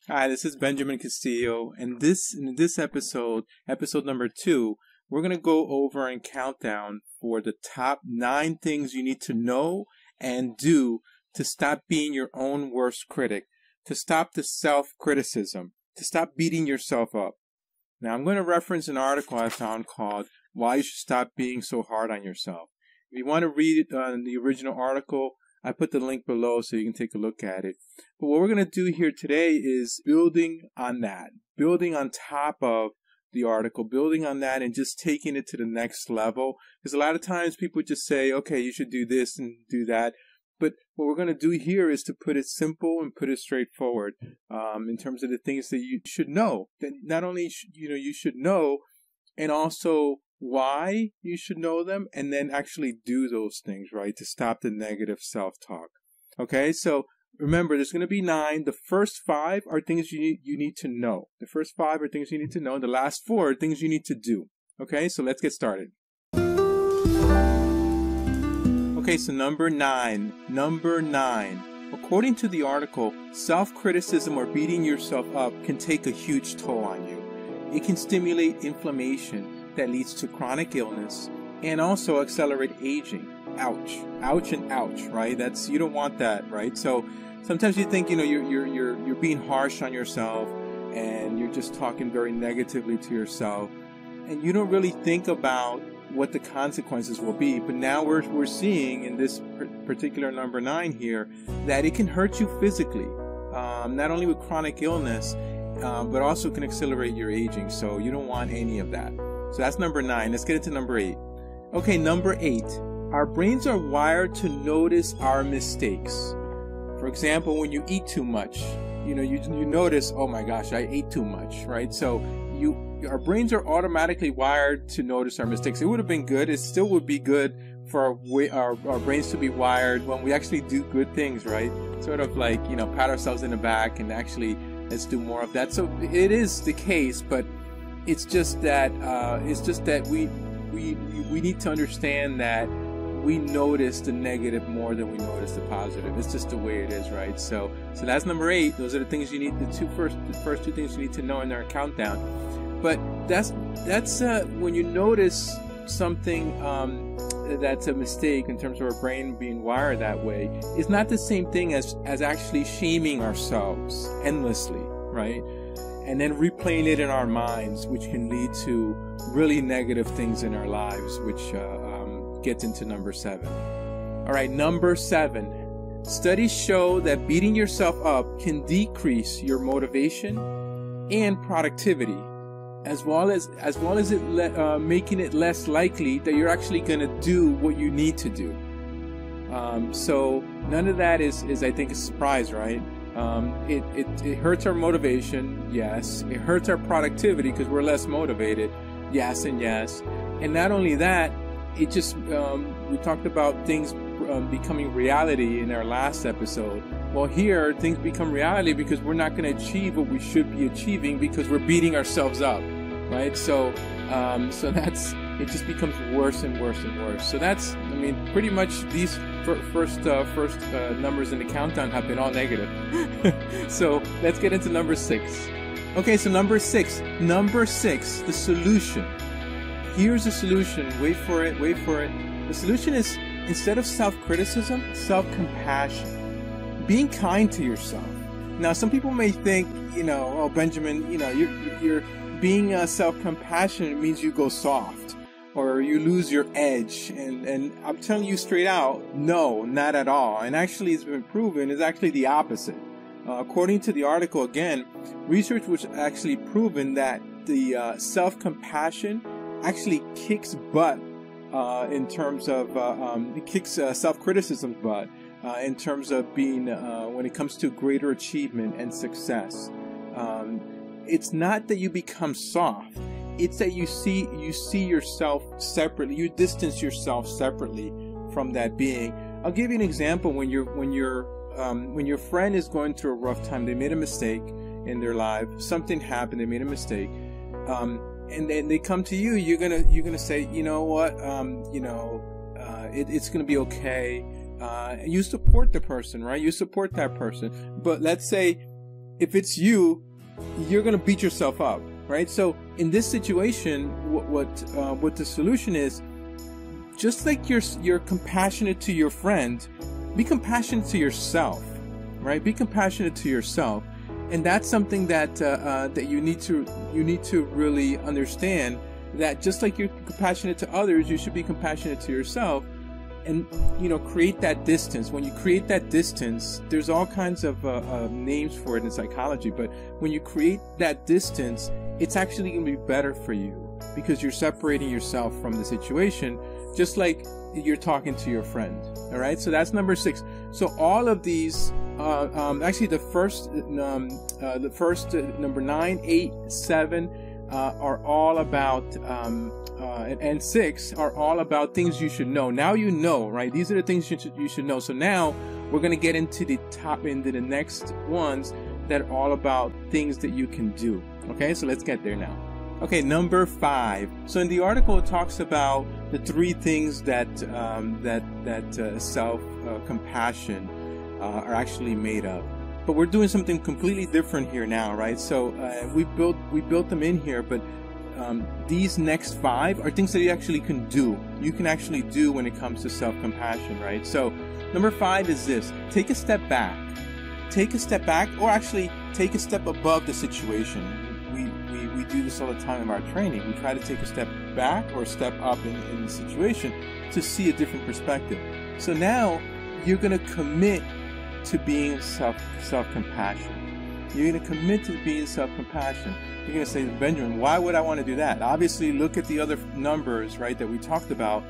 Hi, this is Benjamin Castillo, and in this episode number 2, we're going to go over and count down for the top 9 things you need to know and do to stop being your own worst critic, to stop the self-criticism, to stop beating yourself up. Now, I'm going to reference an article I found called Why You Should Stop Being So Hard on Yourself. If you want to read it on the original article, I put the link below so you can take a look at it. But what we're going to do here today is building on that, building on top of the article, building on that and just taking it to the next level. Because a lot of times people just say, okay, you should do this and do that. But what we're going to do here is to put it simple and put it straightforward in terms of the things that you should know. That not only you should know, and also why you should know them, and then actually do those things, right, to stop the negative self-talk. Okay, so remember, there's going to be 9. The first 5 are things you need to know. The first 5 are things you need to know, and the last 4 are things you need to do. Okay, so let's get started. Okay, so number 9. According to the article, self-criticism or beating yourself up can take a huge toll on you. It can stimulate inflammation that leads to chronic illness and also accelerate aging. Ouch. Ouch and ouch, right? You don't want that, right? So sometimes you think, you're being harsh on yourself and you're just talking very negatively to yourself, and you don't really think about what the consequences will be. But now we're seeing in this particular number 9 here that it can hurt you physically, not only with chronic illness, but also can accelerate your aging. So you don't want any of that. So that's number 9. Let's get into number 8. Okay, number 8. Our brains are wired to notice our mistakes. For example, when you eat too much, you notice, oh my gosh, I ate too much, right? So our brains are automatically wired to notice our mistakes. It would have been good. It still would be good for our brains to be wired when we actually do good things, right? Sort of like, pat ourselves in the back and actually let's do more of that. So it is the case, but it's just that we need to understand that we notice the negative more than we notice the positive. It's just the way it is, right? So that's number 8. Those are the things you need. The first 2 things you need to know in our countdown. But that's when you notice something that's a mistake in terms of our brain being wired that way. It's not the same thing as actually shaming ourselves endlessly, right? And then replaying it in our minds, which can lead to really negative things in our lives, which gets into number 7. All right, number 7. Studies show that beating yourself up can decrease your motivation and productivity, as well as it making it less likely that you're actually going to do what you need to do. So none of that is I think a surprise, right? It hurts our motivation, yes. It hurts our productivity because we're less motivated, yes and yes. And not only that, it just we talked about things becoming reality in our last episode. Well, here things become reality because we're not going to achieve what we should be achieving because we're beating ourselves up, right? So it just becomes worse and worse and worse. So pretty much these first numbers in the countdown have been all negative. So let's get into number 6. Okay, so number 6, the solution. Here's the solution. Wait for it. The solution is, instead of self-criticism, self-compassion. Being kind to yourself. Now, some people may think, oh, Benjamin, you're being self-compassionate means you go soft or you lose your edge. And I'm telling you straight out, no, not at all. And actually, it's been proven is actually the opposite. According to the article, again, research was actually proven that the self-compassion actually kicks butt in terms of it kicks self-criticism's butt in terms of being when it comes to greater achievement and success. It's not that you become soft. It's that you see yourself separately. You distance yourself separately from that being. I'll give you an example. When your friend is going through a rough time, they made a mistake in their life. Something happened. They made a mistake. And then they come to you. You're gonna say, you know what? It's gonna be okay. And you support the person, right? You support that person. But let's say if it's you, you're going to beat yourself up, right? So in this situation, what the solution is, just like you're compassionate to your friend, be compassionate to yourself, right? Be compassionate to yourself. And that's something that you need to really understand, that just like you're compassionate to others, you should be compassionate to yourself. And, create that distance. When you create that distance, there's all kinds of names for it in psychology, but when you create that distance, it's actually going to be better for you because you're separating yourself from the situation, just like you're talking to your friend. All right. So that's number 6. So all of these, actually the first number 9, 8, 7, are all about, and 6 are all about things you should know. Now you know, right? These are the things you should know. So now we're going to get into the next ones that are all about things that you can do. Okay, so let's get there now. Okay, number 5. So in the article, it talks about the 3 things that self-compassion are actually made of. But we're doing something completely different here now, right? So we built them in here, but these next 5 are things that you actually can do. You can actually do when it comes to self-compassion, right? So number 5 is this: take a step back. Take a step back, or actually take a step above the situation. We do this all the time in our training. We try to take a step back or step up in the situation to see a different perspective. So now you're going to commit to being self-compassion. You're going to commit to being self-compassion. You're going to say, Benjamin, why would I want to do that? Obviously, look at the other numbers, right, that we talked about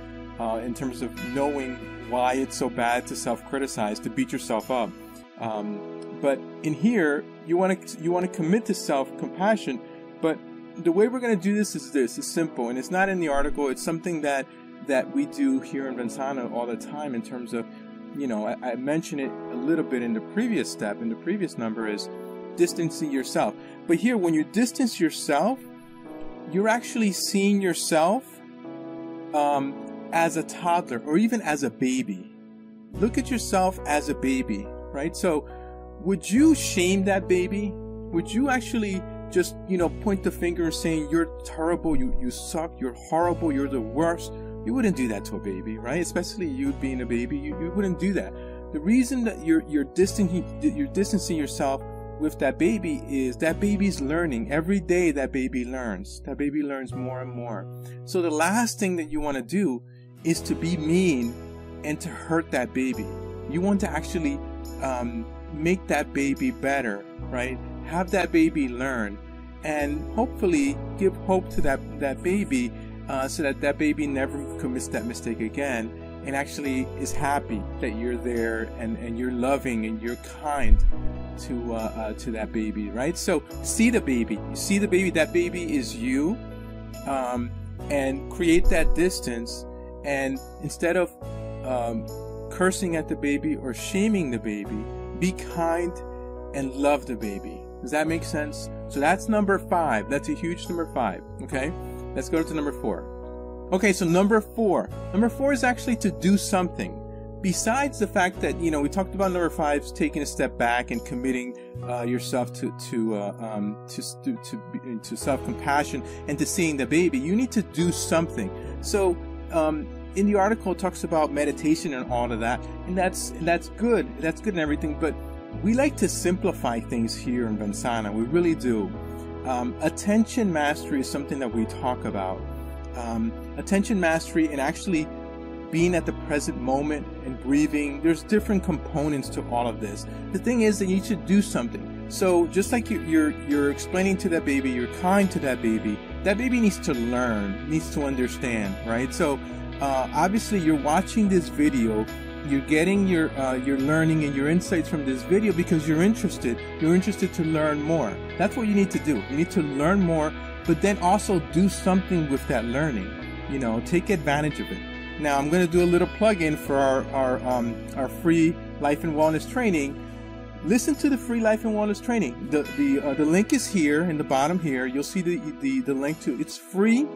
in terms of knowing why it's so bad to self-criticize, to beat yourself up. But in here, you want to commit to self-compassion. But the way we're going to do this is this. It's simple, and it's not in the article. It's something that we do here in Vensana all the time in terms of, I mentioned it a little bit in the previous step, in the previous number, is distancing yourself. But here, when you distance yourself, you're actually seeing yourself as a toddler or even as a baby. Look at yourself as a baby, right? So would you shame that baby? Would you actually just, point the finger and saying, you're terrible, you suck, you're horrible, you're the worst? You wouldn't do that to a baby, right? Especially you being a baby, you wouldn't do that. The reason that you're distancing yourself with that baby is that baby's learning. Every day that baby learns. That baby learns more and more. So the last thing that you want to do is to be mean and to hurt that baby. You want to actually make that baby better, right? Have that baby learn, and hopefully give hope to that baby, so that baby never commits that mistake again, and actually is happy that you're there and you're loving and you're kind to that baby, right? So see the baby. You see the baby. That baby is you, and create that distance. And instead of cursing at the baby or shaming the baby, be kind and love the baby. Does that make sense? So that's number 5. That's a huge number 5. Okay, let's go to number 4. Okay, so number 4. Number 4 is actually to do something. Besides the fact that, we talked about number 5, taking a step back and committing yourself to self-compassion and to seeing the baby, you need to do something. So in the article, it talks about meditation and all of that, and that's good. That's good and everything, but we like to simplify things here in Vensana. We really do. Attention mastery is something that we talk about. Attention mastery and actually being at the present moment and breathing. There's different components to all of this. The thing is that you should do something. So just like you're explaining to that baby, you're kind to that baby needs to learn, needs to understand, right? So obviously you're watching this video, you're getting your learning and your insights from this video because you're interested to learn more. That's what you need to do. You need to learn more, but then also do something with that learning. Take advantage of it. Now I'm going to do a little plug-in for our free life and wellness training. Listen to the free life and wellness training. The link is here in the bottom here. You'll see the link to it. It's free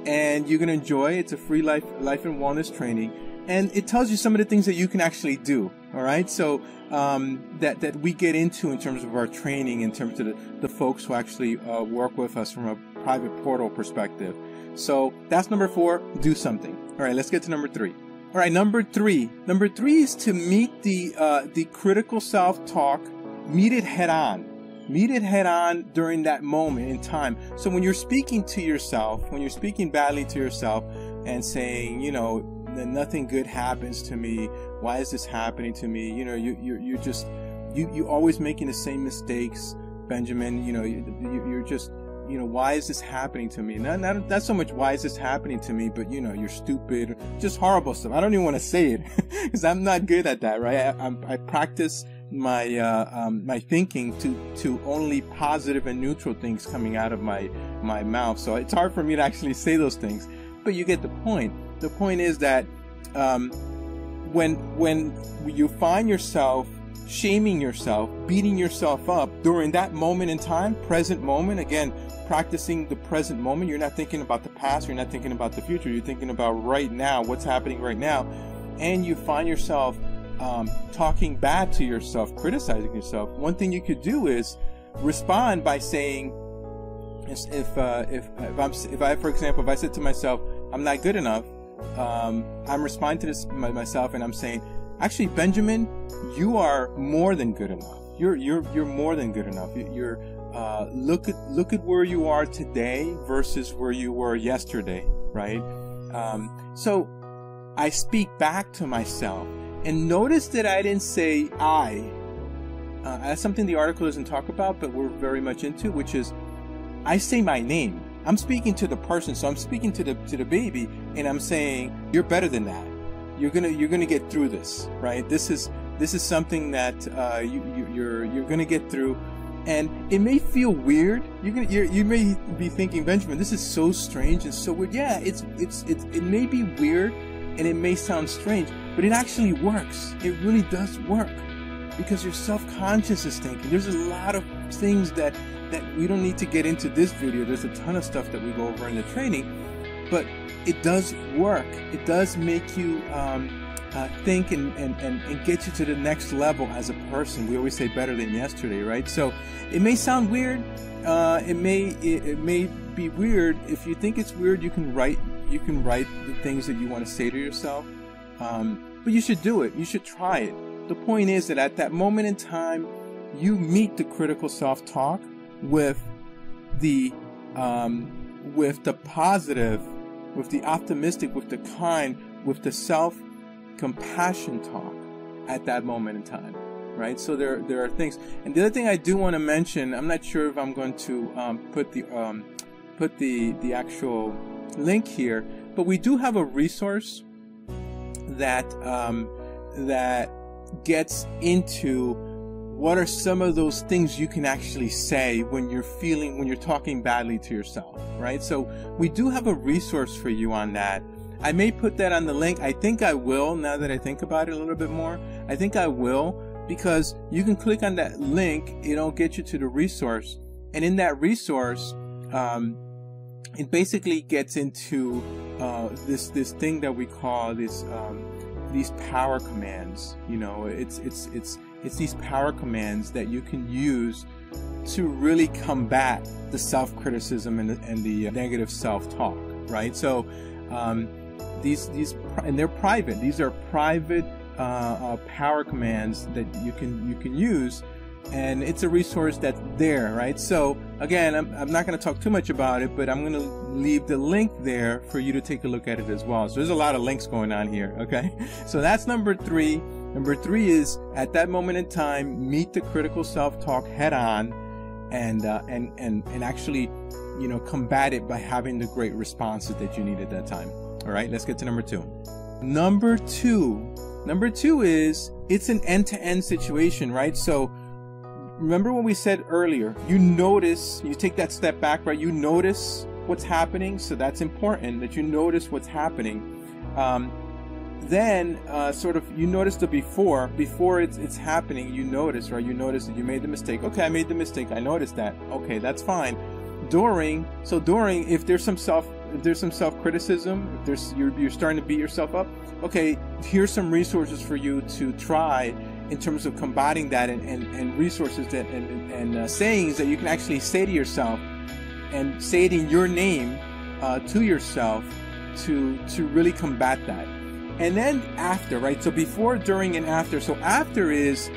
and you're going to enjoy it. It's a free life and wellness training, and it tells you some of the things that you can actually do. All right, so that we get into in terms of our training, in terms of the folks who actually work with us from a private portal perspective. So that's number 4, do something. All right, let's get to number 3. All right, number three is to meet the critical self-talk, meet it head on. Meet it head on during that moment in time. So when you're speaking to yourself, when you're speaking badly to yourself and saying, you know, that nothing good happens to me, why is this happening to me? You know, you're always making the same mistakes, Benjamin. You know, you're just, you know, why is this happening to me? Not so much why is this happening to me, but, you know, you're stupid, just horrible stuff. I don't even want to say it because I'm not good at that, right? I practice my thinking to only positive and neutral things coming out of my mouth. So it's hard for me to actually say those things, but you get the point. The point is that when you find yourself shaming yourself, beating yourself up during that moment in time, present moment, again, practicing the present moment, you're not thinking about the past, you're not thinking about the future, you're thinking about right now, what's happening right now, and you find yourself talking bad to yourself, criticizing yourself. One thing you could do is respond by saying, if I, for example, if I said to myself, I'm not good enough, I'm responding to this myself, and I'm saying, actually, Benjamin, you are more than good enough. You're more than good enough. Look at where you are today versus where you were yesterday, right? So I speak back to myself, and notice that I didn't say I. That's something the article doesn't talk about, but we're very much into, which is I say my name. I'm speaking to the person, so I'm speaking to the baby, and I'm saying, you're better than that. You're gonna get through this, right? This is something that you're gonna get through, and it may feel weird. You may be thinking, Benjamin, this is so strange and so weird. Yeah, it may be weird, and it may sound strange, but it actually works. It really does work, because your self-conscious is thinking. There's a lot of things that we don't need to get into this video. There's a ton of stuff that we go over in the training, but it does work. It does make you think and get you to the next level as a person. We always say better than yesterday, right? So it may sound weird. It may be weird. If you think it's weird, you can write the things that you want to say to yourself. But you should do it. You should try it. The point is that at that moment in time, you meet the critical self-talk with the positive, with the optimistic, with the kind, with the self-compassion talk at that moment in time, right? So there are things. And the other thing I do want to mention, I'm not sure if I'm going to put the actual link here, but we do have a resource that gets into what are some of those things you can actually say when you're talking badly to yourself, right? So we do have a resource for you on that. I may put that on the link. I think I will, now that I think about it a little bit more. I think I will, because you can click on that link. It'll get you to the resource. And in that resource, it basically gets into this thing that we call these power commands. You know, it's these power commands that you can use to really combat the self-criticism and the negative self-talk, right? So these and they're private. These are private power commands that you can use, and it's a resource that's there, right? So again, I'm not going to talk too much about it, but I'm going to leave the link there for you to take a look at it as well. So there's a lot of links going on here, okay? So that's number 3. Number 3 is, at that moment in time, meet the critical self-talk head on, and actually, you know, combat it by having the great responses that you need at that time. All right, let's get to number 2. Number two is, it's an end-to-end situation, right? So remember what we said earlier. You notice, you take that step back, right? You notice what's happening. So that's important that you notice what's happening. Then sort of you notice the before it's happening. You notice, right? You notice that you made the mistake. Okay, I made the mistake. I noticed that. Okay, that's fine. During, if there's some there's some self-criticism, if you're starting to beat yourself up, okay, here's some resources for you to try in terms of combating that, and resources that and sayings that you can actually say to yourself and say it in your name to yourself to really combat that. And then after, right? So before, during, and after. So after is,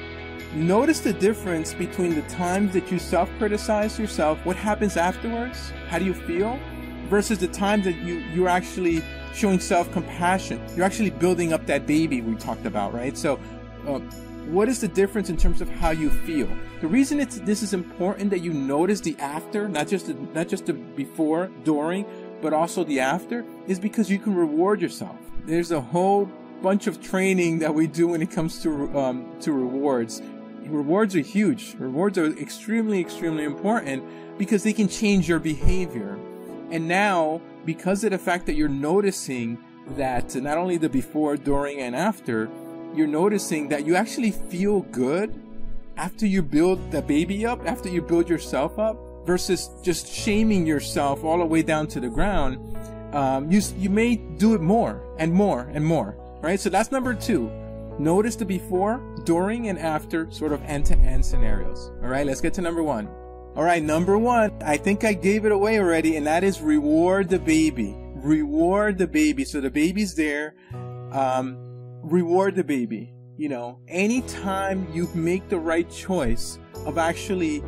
notice the difference between the times that you self-criticize yourself, what happens afterwards, how do you feel, versus the times that you're actually showing self-compassion. You're actually building up that baby we talked about, right? So what is the difference in terms of how you feel? The reason this is important that you notice the after, not just the before, during, but also the after, is because you can reward yourself. There's a whole bunch of training that we do when it comes to rewards. Rewards are huge. Rewards are extremely, extremely important because they can change your behavior. And now, because of the fact that you're noticing that not only the before, during, and after, you're noticing that you actually feel good after you build the baby up, after you build yourself up, versus just shaming yourself all the way down to the ground. You may do it more and more and more, right? So that's number 2. Notice the before, during, and after sort of end-to-end scenarios. All right, let's get to number 1. All right, number 1, I think I gave it away already, and that is reward the baby. Reward the baby. So the baby's there. Reward the baby. You know, anytime you make the right choice of actually,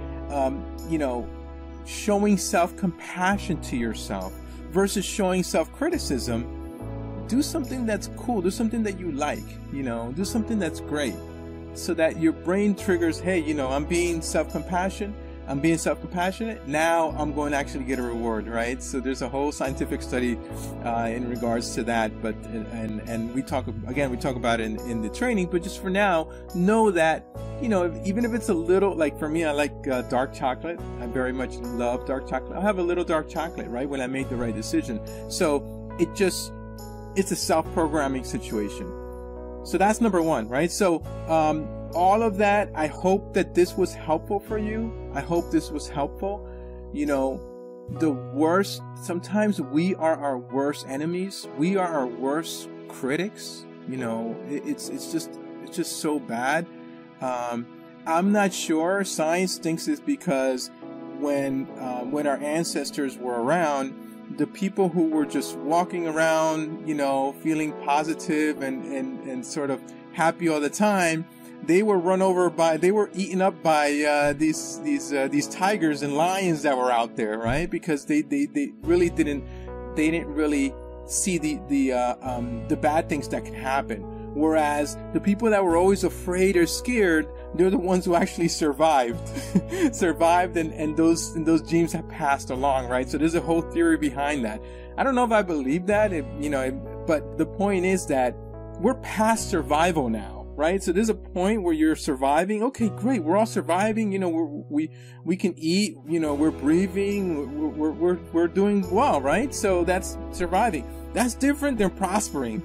showing self-compassion to yourself versus showing self-criticism, do something that's cool. Do something that you like, do something that's great, so that your brain triggers, hey, I'm being self-compassionate. Now I'm going to actually get a reward, right? So there's a whole scientific study in regards to that, but and we talk about it in the training. But just for now, know that even if it's a little, like for me, I like dark chocolate. I very much love dark chocolate. I'll have a little dark chocolate, right, when I make the right decision. So it's a self-programming situation. So that's number 1, right? So all of that, I hope that this was helpful for you. I hope this was helpful. Sometimes we are our worst enemies. We are our worst critics. It's just so bad. I'm not sure. Science thinks it's because when our ancestors were around, the people who were just walking around, feeling positive and sort of happy all the time, they were eaten up by these tigers and lions that were out there, right? Because they really didn't really see the bad things that can happen. Whereas the people that were always afraid or scared, they're the ones who actually survived, and those genes have passed along, right? So there's a whole theory behind that. I don't know if I believe that, but the point is that we're past survival now, right? So there's a point where you're surviving. Okay, great. We're all surviving. We can eat, we're breathing, we're doing well, right? So that's surviving. That's different than prospering.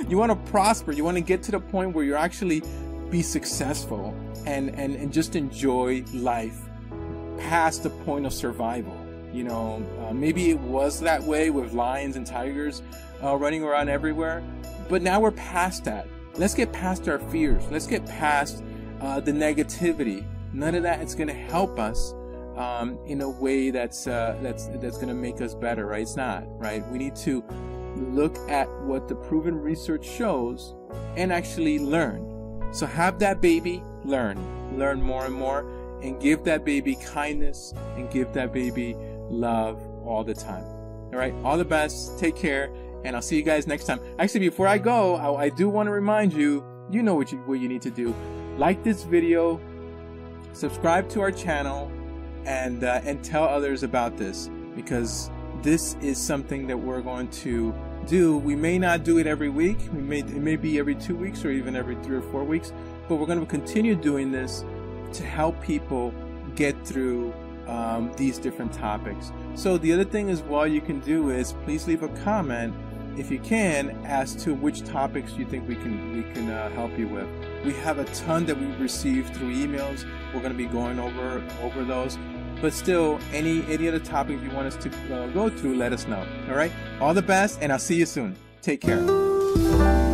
You want to prosper. You want to get to the point where you're actually be successful and just enjoy life past the point of survival. Maybe it was that way with lions and tigers running around everywhere, but now we're past that. Let's get past our fears. Let's get past the negativity. None of that is going to help us in a way that's going to make us better, right? It's not, right? We need to look at what the proven research shows and actually learn. So have that baby learn more and more, and give that baby kindness and give that baby love all the time. All right, all the best. Take care, and I'll see you guys next time. Actually, before I go, I do want to remind you, what you need to do. Like this video, subscribe to our channel, and tell others about this, because this is something that we're going to do. We may not do it every week. It may be every 2 weeks or even every 3 or 4 weeks, but we're going to continue doing this to help people get through these different topics. So the other thing as well you can do is please leave a comment, if you can, as to which topics you think we can help you with. We have a ton that we've received through emails. We're going to be going over those. But still, any other topics you want us to go through, let us know. All right? All the best, and I'll see you soon. Take care.